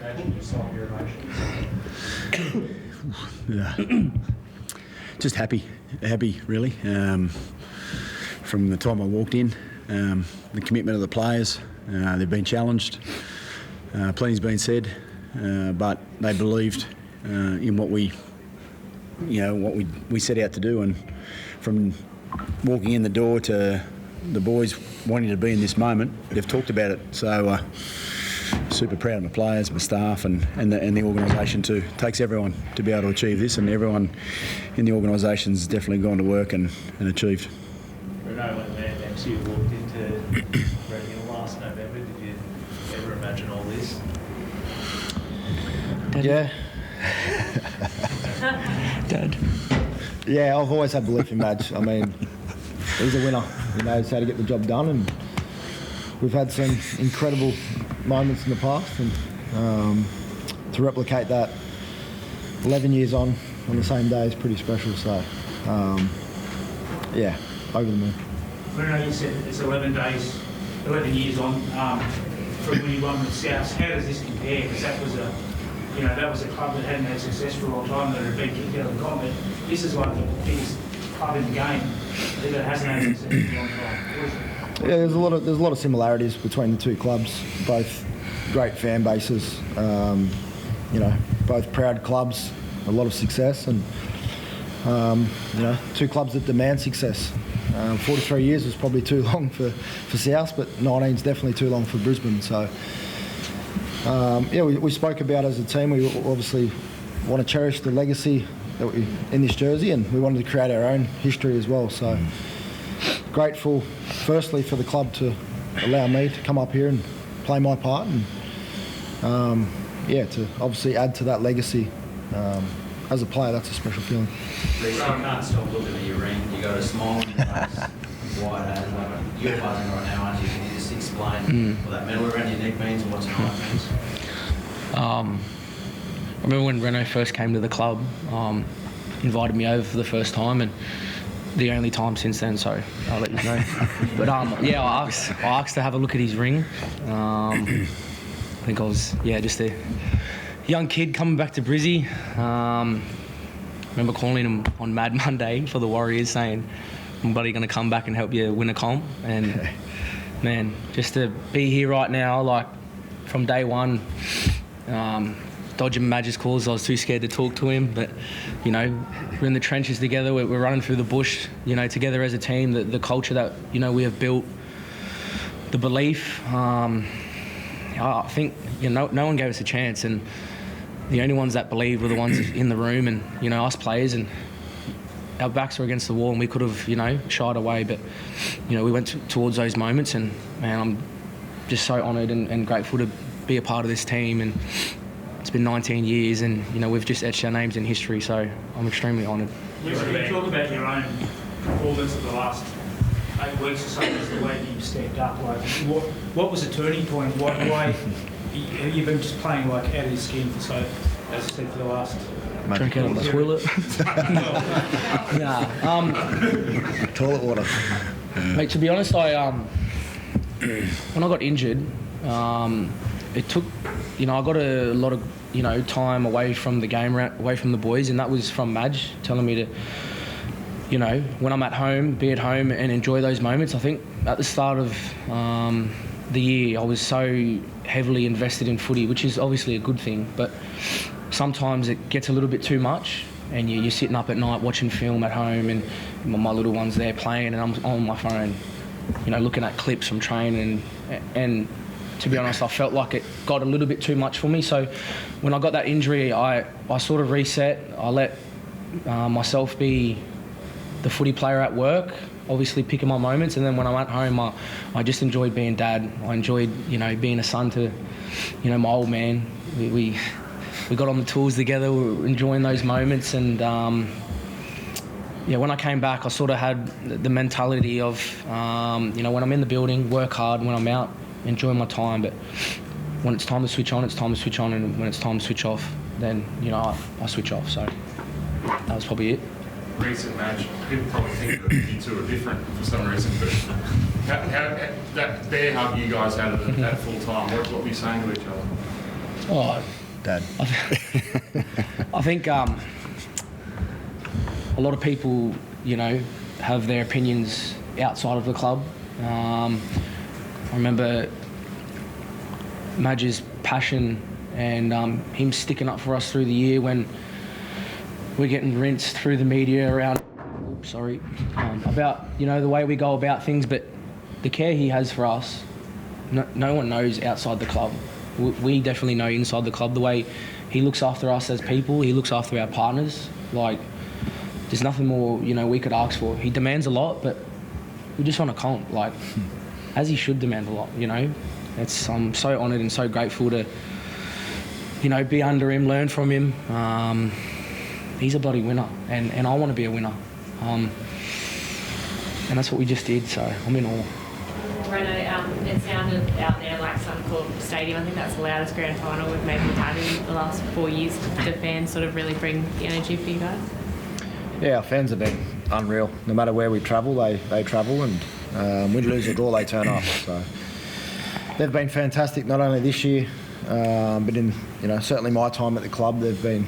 imagine just some of your emotions. Just happy really. From the time I walked in, the commitment of the players, they've been challenged. Plenty's been said, but they believed in what we set out to do, and from walking in the door to the boys wanting to be in this moment, they've talked about it. So super proud of my players, my staff, and the organisation too. It takes everyone to be able to achieve this, and everyone in the organisation's definitely gone to work and achieved. Renaud, when you walked into Reynolds last November, did you ever imagine all this? Yeah. Dad. Yeah, I've always had belief in Madge. I mean, he's a winner. He knows how to get the job done, and we've had some incredible moments in the past, and to replicate that 11 years on the same day is pretty special. So, yeah, over the moon. Renaud, you said it's 11 years on from when you won with Souths. How does this compare? Because that was a club that hadn't had success for a long time, that had been kicked out of the comp. This is like the biggest club in the game that hasn't had success for a long time. Yeah, there's a lot of similarities between the two clubs. Both great fan bases, both proud clubs, a lot of success, and two clubs that demand success. 43 years was probably too long for South, but 19 is definitely too long for Brisbane. So we spoke about as a team. We obviously want to cherish the legacy that we in this jersey, and we wanted to create our own history as well. So grateful, firstly, for the club to allow me to come up here and play my part, and to obviously add to that legacy. As a player, that's a special feeling. Reece, I can't stop looking at your ring. You got a smile on your face, wide as. You're buzzing right now, aren't you? Can you just explain what that medal around your neck means and what tonight means? I remember when Renaud first came to the club, invited me over for the first time, and the only time since then, so I'll let you know. But I asked to have a look at his ring. I think I was just a young kid coming back to Brizzy. Remember calling him on Mad Monday for the Warriors, saying, "I'm buddy going to come back and help you win a comp." And man, just to be here right now, like from day one, dodging Madge's calls, I was too scared to talk to him. But we're in the trenches together. We're running through the bush, together as a team. The culture that we have built, the belief. I think no one gave us a chance, and the only ones that believed were the ones in the room, and us players, and our backs were against the wall, and we could have shied away, but we went towards those moments, and man, I'm just so honoured and grateful to be a part of this team, and it's been 19 years, and we've just etched our names in history, so I'm extremely honoured. You talk about your own performance of the last 8 weeks or so, as the way you stepped up. Like, what was the turning point? Why you've been just playing like out of your skin for as I said, for the last. Drink out of the toilet. Toilet water. Mate, to be honest, when I got injured, it took, I got a lot of, time away from the game, away from the boys, and that was from Madge telling me to, when I'm at home, be at home and enjoy those moments. I think at the start of the year, I was so heavily invested in footy, which is obviously a good thing, but sometimes it gets a little bit too much, and you're sitting up at night watching film at home, and my little one's there playing, and I'm on my phone, looking at clips from training, and to be honest, I felt like it got a little bit too much for me. So when I got that injury, I sort of reset. I let myself be the footy player at work, obviously picking my moments, and then when I'm at home, I just enjoyed being dad. I enjoyed, being a son to, my old man. We got on the tools together, we were enjoying those moments, and when I came back, I sort of had the mentality of, when I'm in the building, work hard, when I'm out, enjoy my time, but when it's time to switch on, it's time to switch on, and when it's time to switch off, then, I switch off, so that was probably it. Recent match, people probably think that you two are different for some reason, but how that bear hug you guys had at full time, what were you saying to each other? Oh, Dad. I think a lot of people, have their opinions outside of the club. I remember Madge's passion and him sticking up for us through the year when we're getting rinsed through the media around, about, the way we go about things, but the care he has for us, no one knows outside the club. We definitely know inside the club, the way he looks after us as people, he looks after our partners. Like, there's nothing more, we could ask for. He demands a lot, but we just want to comp, like, as he should demand a lot, I'm so honoured and so grateful to, be under him, learn from him. He's a bloody winner, and I want to be a winner. And that's what we just did, so I'm in awe. Reno, it sounded out there like Suncorp Stadium. I think that's the loudest grand final we've maybe had in the last 4 years. Do fans sort of really bring the energy for you guys? Yeah, our fans have been unreal. No matter where we travel, they travel, and win, lose or draw, they turn up. So they've been fantastic, not only this year, but in certainly my time at the club. They've been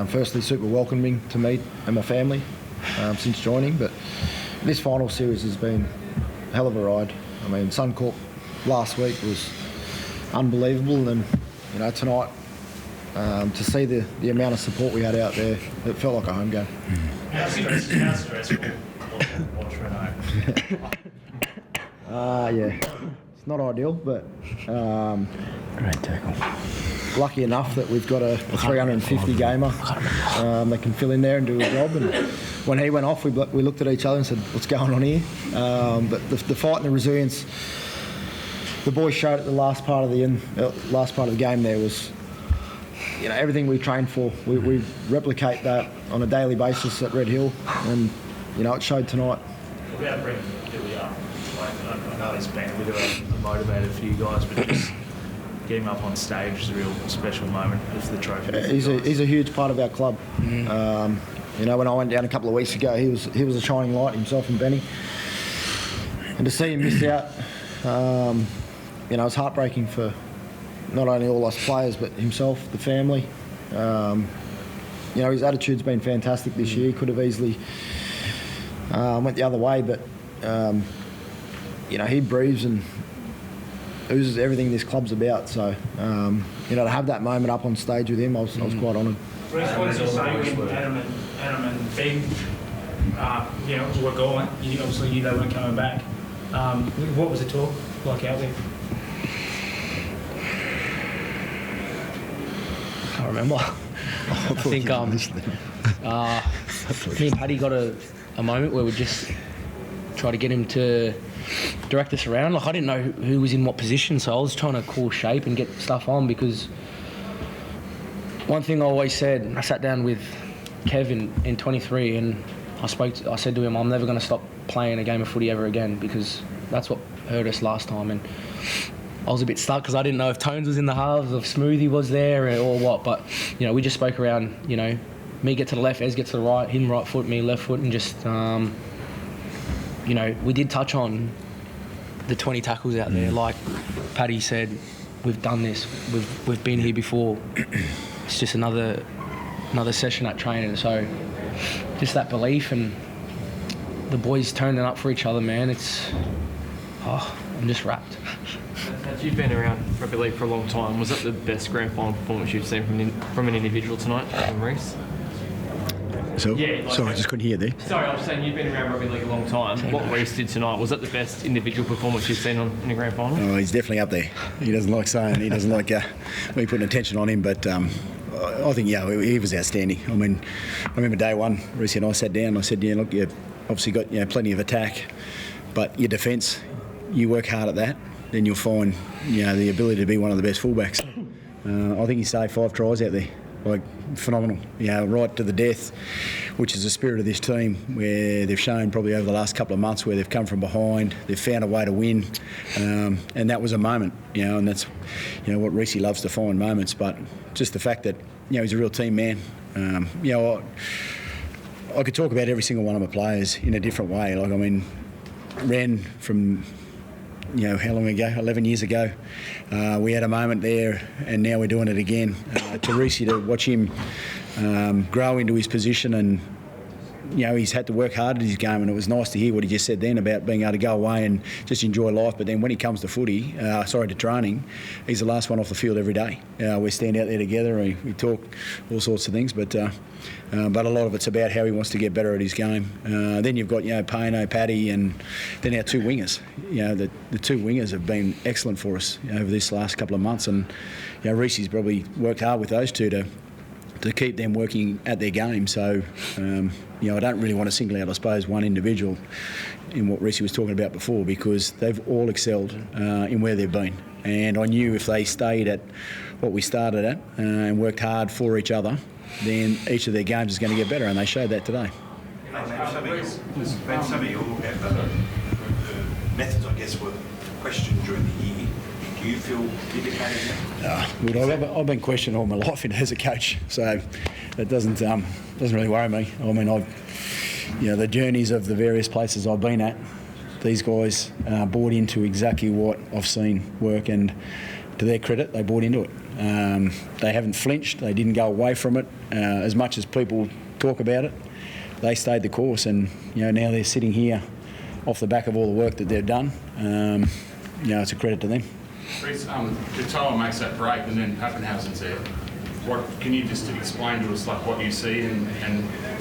firstly super welcoming to me and my family since joining, but this final series has been a hell of a ride. I mean, Suncorp last week was unbelievable, and tonight to see the amount of support we had out there, it felt like a home game. How stressful watch Reno? Yeah, it's not ideal, but Great tackle. lucky enough that we've got a 350 gamer that can fill in there and do a job. And when he went off, we looked at each other and said, "What's going on here?" But the fight and the resilience the boys showed at the last part of the game there was, everything we trained for. We replicate that on a daily basis at Red Hill, and it showed tonight. What about bringing Billy up? I know he's been a bit of a motivator for you guys, but just getting him up on stage is a real special moment of the trophy. He's a huge part of our club. When I went down a couple of weeks ago, he was a shining light, himself and Benny. And to see him miss out, it's heartbreaking for not only all us players, but himself, the family. His attitude's been fantastic this year. He could have easily went the other way, but he breathes and oozes everything this club's about. So, to have that moment up on stage with him, I was quite honoured. Reece, what did you say when Adam and Ben, were gone? You obviously knew they weren't coming back. What was the talk like out there? I can't remember. I think me and Paddy got a moment where we just try to get him to direct us around. Like, I didn't know who was in what position, so I was trying to call shape and get stuff on, because one thing I always said, I sat down with Kevin in 23 and I said to him, I'm never going to stop playing a game of footy ever again, because that's what hurt us last time. And I was a bit stuck because I didn't know if Tones was in the halves, if Smoothie was there or what. But, we just spoke around, me get to the left, Ez get to the right, him right foot, me left foot, and just, we did touch on the 20 tackles out there. Like Paddy said, we've done this, we've been here before. It's just another session at training. So just that belief and the boys turning up for each other, man, I'm just wrapped. You've been around rugby league for a long time. Was that the best grand final performance you've seen from an individual tonight, from Reece? So, Yeah, sorry, I just couldn't hear there. Sorry, I was saying you've been around rugby league a long time. What Reece did tonight, was that the best individual performance you've seen in a grand final? Oh, he's definitely up there. He doesn't like me putting attention on him, but I think, he was outstanding. I mean, I remember day one, Reece and I sat down and I said, look, you've obviously got plenty of attack, but your defence, you work hard at that, then you'll find the ability to be one of the best fullbacks. I think he saved 5 tries out there. Like, phenomenal, right to the death, which is the spirit of this team, where they've shown probably over the last couple of months where they've come from behind, they've found a way to win, and that was a moment, and that's, what Reece loves to find moments, but just the fact that, he's a real team man. I could talk about every single one of my players in a different way. Like, I mean, Ren from how long ago? 11 years ago. We had a moment there, and now we're doing it again. To Reece, to watch him grow into his position, and he's had to work hard at his game, and it was nice to hear what he just said then about being able to go away and just enjoy life. But then when he comes to to training, he's the last one off the field every day. We stand out there together and we talk all sorts of things, but a lot of it's about how he wants to get better at his game. Then you've got Payno, Paddy, and then our two wingers. The two wingers have been excellent for us over this last couple of months, and Reece's probably worked hard with those two to keep them working at their game. So, I don't really want to single out, I suppose, one individual in what Reece was talking about before, because they've all excelled in where they've been. And I knew if they stayed at what we started at and worked hard for each other, then each of their games is going to get better, and they showed that today. Some of your methods, I guess, were questioned during the year. Do you feel vindicated now? I've been questioned all my life as a coach, so that doesn't really worry me. I mean, the journeys of the various places I've been at, these guys bought into exactly what I've seen work, and to their credit, they bought into it. They haven't flinched. They didn't go away from it. As much as people talk about it, they stayed the course, and now they're sitting here off the back of all the work that they've done. It's a credit to them. Reece, Katoa makes that break and then Pappenhausen's there. Can you just explain to us what you see and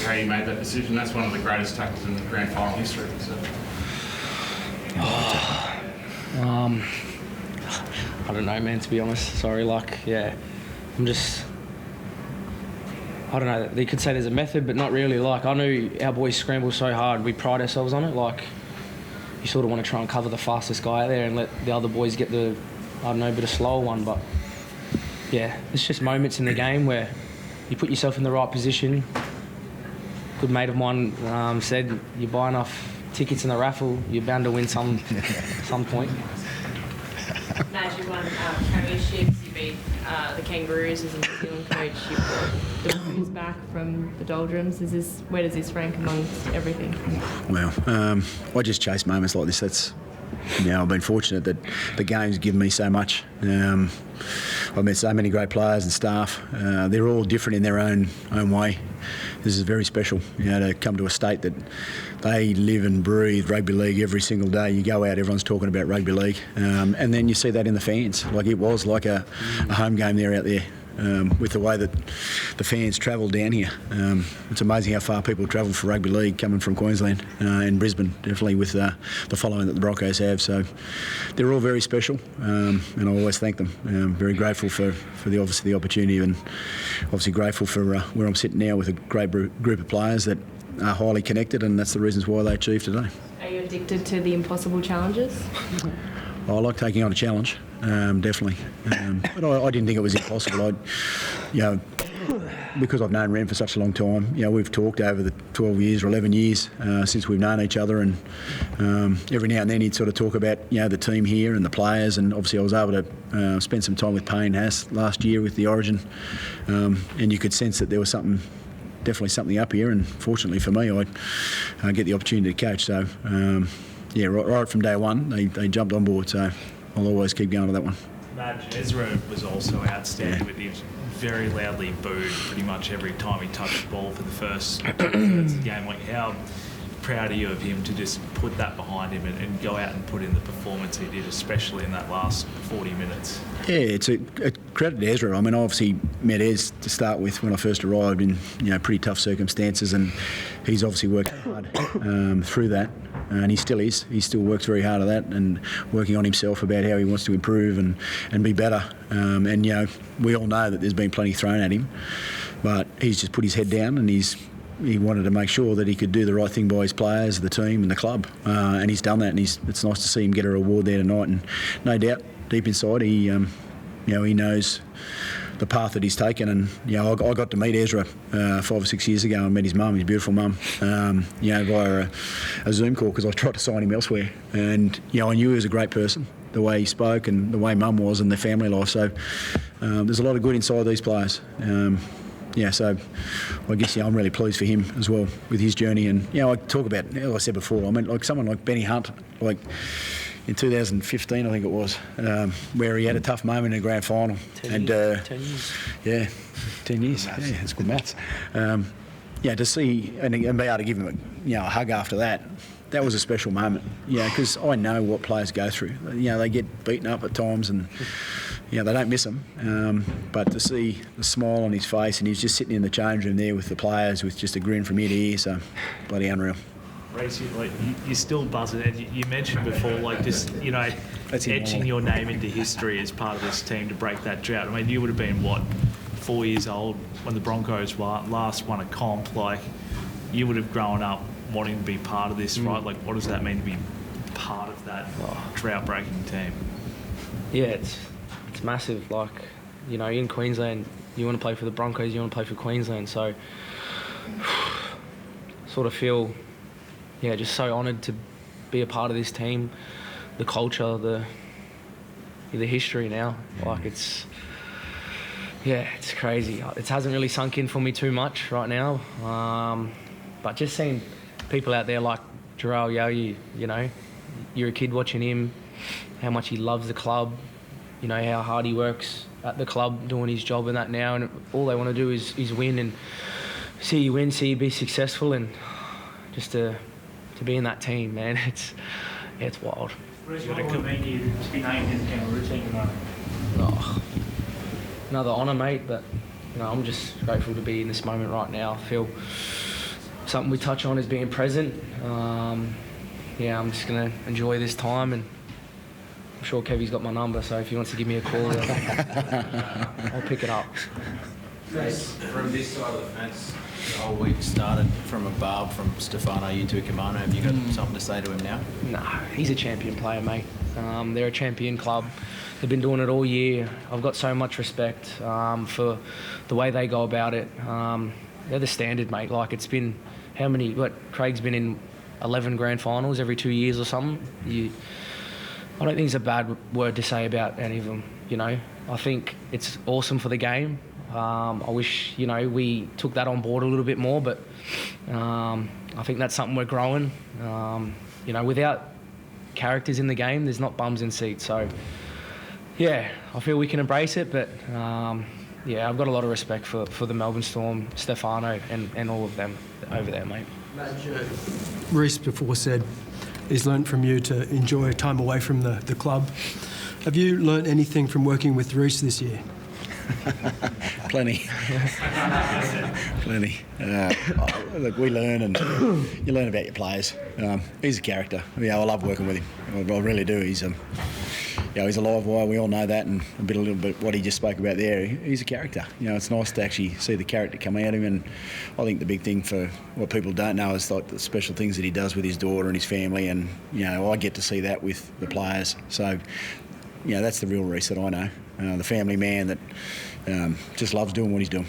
how you made that decision? That's one of the greatest tackles in the grand final history. So. I don't know, man, to be honest. Sorry, I'm just... I don't know, they could say there's a method, but not really. I knew our boys scramble so hard, we pride ourselves on it. You sort of want to try and cover the fastest guy out there and let the other boys get the, bit of slower one. But, it's just moments in the game where you put yourself in the right position. A good mate of mine said, you buy enough tickets in the raffle, you're bound to win some point. Naj, you won premierships, you beat the Kangaroos as a New Zealand coach, you brought the Blues back from the doldrums. Where does this rank amongst everything? Well, I just chase moments like this. I've been fortunate that the game's given me so much. I've met so many great players and staff. They're all different in their own way. This is very special, to come to a state that they live and breathe rugby league every single day. You go out, everyone's talking about rugby league, and then you see that in the fans. It was like a home game there out there. With the way that the fans travel down here. It's amazing how far people travel for rugby league coming from Queensland and Brisbane, definitely with the following that the Broncos have. So they're all very special, and I always thank them. Very grateful for the opportunity, and obviously grateful for where I'm sitting now with a great group of players that are highly connected, and that's the reasons why they achieved today. Are you addicted to the impossible challenges? I like taking on a challenge, definitely. But I didn't think it was impossible. Because I've known Ren for such a long time, we've talked over the 12 years or 11 years since we've known each other, and every now and then he'd sort of talk about, the team here and the players, and obviously I was able to spend some time with Payne Haas last year with the Origin, and you could sense that there was definitely something up here, and fortunately for me, I get the opportunity to coach. So, right from day one, they jumped on board, so I'll always keep going to that one. Madge, Ezra was also outstanding, but he was very loudly booed pretty much every time he touched the ball for the first 2 thirds of the game. How proud are you of him to just put that behind him and go out and put in the performance he did, especially in that last 40 minutes? Yeah, it's a credit to Ezra. I mean, I obviously met Ez to start with when I first arrived in pretty tough circumstances, and he's obviously worked hard through that, and he still is. He still works very hard at that and working on himself about how he wants to improve and be better. And we all know that there's been plenty thrown at him, but he's just put his head down, and he wanted to make sure that he could do the right thing by his players, the team and the club, and he's done that, and it's nice to see him get a reward there tonight. And no doubt, deep inside, he knows the path that he's taken. And I got to meet Ezra 5 or 6 years ago and met his mum, his beautiful mum, via a Zoom call, because I tried to sign him elsewhere, and I knew he was a great person, the way he spoke and the way mum was and their family life. So there's a lot of good inside these players. So I guess I'm really pleased for him as well with his journey. And I talk about, as I said before, I mean, like someone like Benny Hunt, in 2015, I think it was, where he had a tough moment in the grand final. 10 years. Yeah, 10 years. Yeah, that's good maths. To see and be able to give him a hug after that, that was a special moment. Because I know what players go through. They get beaten up at times and they don't miss them. But to see the smile on his face, and he's just sitting in the change room there with the players with just a grin from ear to ear, so bloody unreal. Reece, you're still buzzing, and you mentioned before, etching your name into history as part of this team to break that drought. I mean, you would have been, 4 years old when the Broncos last won a comp. You would have grown up wanting to be part of this, right? What does that mean to be part of that drought-breaking team? Yeah, it's massive. In Queensland, you want to play for the Broncos, you want to play for Queensland, so sort of feel... just so honoured to be a part of this team, the culture, the history now. It's crazy. It hasn't really sunk in for me too much right now. But just seeing people out there like Jarrell Yowie, you're a kid watching him, how much he loves the club, how hard he works at the club doing his job and that now, and all they want to do is win and see you win, see you be successful, and just to be in that team, man, it's wild. Reece, what would it mean to you to be named in the Kangaroo team tonight? Another honour, mate, but I'm just grateful to be in this moment right now. I feel something we touch on is being present. I'm just going to enjoy this time, and I'm sure Kevy's got my number, so if he wants to give me a call, I'll pick it up. From this side of the fence, the whole week started from a barb from Stefano, you to Kimano. Have you got something to say to him now? No, he's a champion player, mate. They're a champion club. They've been doing it all year. I've got so much respect for the way they go about it. They're the standard, mate. It's been Craig's been in 11 grand finals every 2 years or something. I don't think it's a bad word to say about any of them, I think it's awesome for the game. I wish, we took that on board a little bit more, but I think that's something we're growing. Without characters in the game, there's not bums in seats. So, I feel we can embrace it, but, I've got a lot of respect for the Melbourne Storm, Stefano, and all of them over there, mate. Reece before said he's learnt from you to enjoy time away from the club. Have you learnt anything from working with Reece this year? Plenty. Look, we learn, and you learn about your players. He's a character. I love working with him. I really do. He's a live wire. We all know that, and a little bit what he just spoke about there. He's a character. It's nice to actually see the character come out of him. And I think the big thing for what people don't know is the special things that he does with his daughter and his family. And I get to see that with the players. So that's the real Reece that I know. The family man that just loves doing what he's doing.